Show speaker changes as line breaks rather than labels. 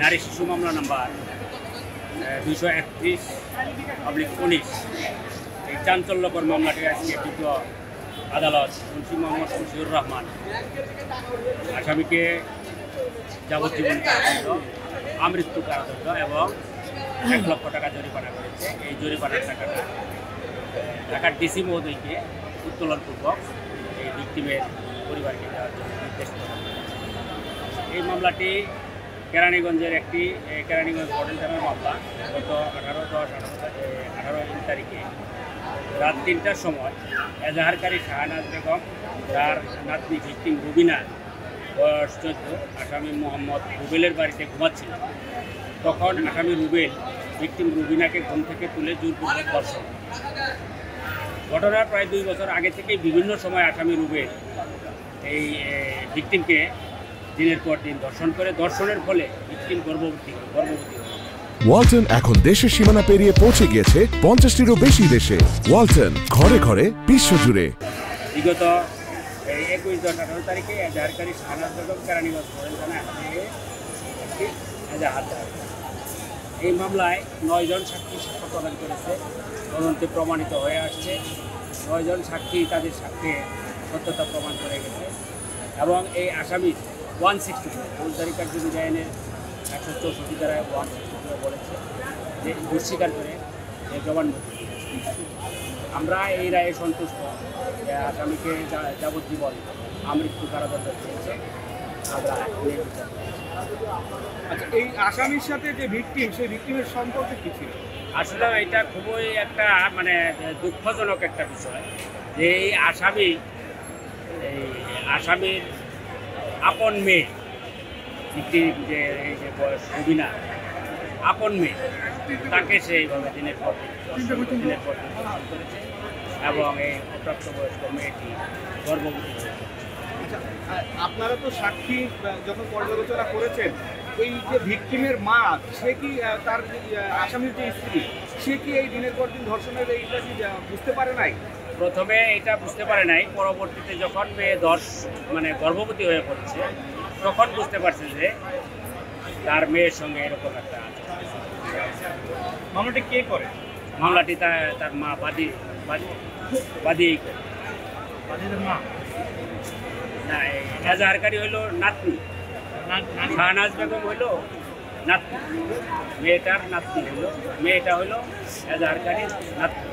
নারী শিশু মামলা নাম্বার 231/19 এই চাঞ্চল্যকর মামলাটি আজকে বিজ্ঞ আদালত মুন্সি মোহাম্মদ শমসিউর রহমান আসামিকে যাবজ্জীবন কারাদণ্ড, আমৃত্যু কারাদণ্ড এবং 1 লক্ষ টাকা জরিমানা করেছে। এই জরিমানার টাকাটা ঢাকার ডিসি মহোদয়কে উত্তোলনপূর্বক এই ভিক্টিমের পরিবারকে দেওয়ার জন্য নির্দেশ করা হয়েছে। এই মামলাটি কেরানীগঞ্জের একটি কেরানীগঞ্জ মডেল থানার মামলা। গত 18 তারিখে রাত 3টার সময় এজাহারকারী শাহনাজ বেগম তার নাতনি ভিক্টিম রুবিনা বয়স 14, আসামি মোহাম্মদ রুবেলের বাড়িতে ঘুমাচ্ছিলেন। তখন আসামি রুবেল ভিক্টিম রুবিনাকে ঘুম থেকে তুলে জোরপূর্বক ধর্ষণ। ঘটনার প্রায় 2 বছর আগে থেকেই বিভিন্ন সময় আসামি রুবেল এই ভিক্টিমকে দিনের পর দিন ধর্ষণ করে। ধর্ষণের ফলে ভিক্টিম গর্ভবতী হয়।
ওয়ালটন এখন দেশের সীমানা পেরিয়ে পৌঁছে গিয়েছে 50টিরও বেশি দেশে। ওয়ালটন, ঘরে ঘরে বিশ্বজুড়ে।
বিগত 21/10/18 তারিখে এজাহারকারী শাহনাজ বেগম কেরানীগঞ্জ মডেল থানায় একটি এজাহার দেয়। এই মামলায় 9 জন সাক্ষী সাক্ষ্য প্রদান করেছে। তদন্তে প্রমাণিত হয়ে আসছে 9 জন সাক্ষী তাদের সাক্ষ্যে সত্যতা প্রমাণ করে গেছে এবং এই আসামি 162 ফৌজদারি কার্যবিধি আইনের 164 ধারায় 162 বলেছে যে দোষ স্বীকার করে জবানবন্দি দিয়েছে। আমরা এই রায়ে সন্তুষ্ট যে আসামিকে যাবজ্জীবন আমৃত্যু কারাদণ্ড দিয়েছে। আমরা
আচ্ছা, এই আসামির সাথে যে ভিকটিম, সেই ভিকটিমের সম্পর্কে কি ছিল?
আসলে এটা খুবই একটা মানে দুঃখজনক একটা বিষয় যে এই আসামির আপন মেয়ে ভিকটিম যে এই যে বয়স রুবিনা আপন মেয়ে, তাকে সেইভাবে দিনের পর দিন ধর্ষণ করেছে এবং এই অপ্রাপ্তবয়স্ক মেয়েটি গর্ভবতী হয়েছে।
আচ্ছা, আপনারা তো সাক্ষী যখন পর্যালোচনা করেছেন, এই যে ভিকটিমের মা, সে কি তার আসামির যে স্ত্রী, সে কি এই দিনের পর দিন ধর্ষণের এইটা কি বুঝতে পারে নাই?
প্রথমে এটা বুঝতে পারে নাই, পরবর্তীতে যখন মেয়ে মানে গর্ভবতী হয়ে পড়ছে তখন বুঝতে পারছে যে তার মেয়ের সঙ্গে এরকম একটা
মামলাটি কে করে?
মামলাটি তার মা বাদিয়েই করে।
মা
না, এজাহারকারী হইল নাতনি, শাহনাজ বেগম হইল নাতনি, মেয়েটার নাতনি হইল, মেয়েটা হইল এজাহারকারী নাতনি।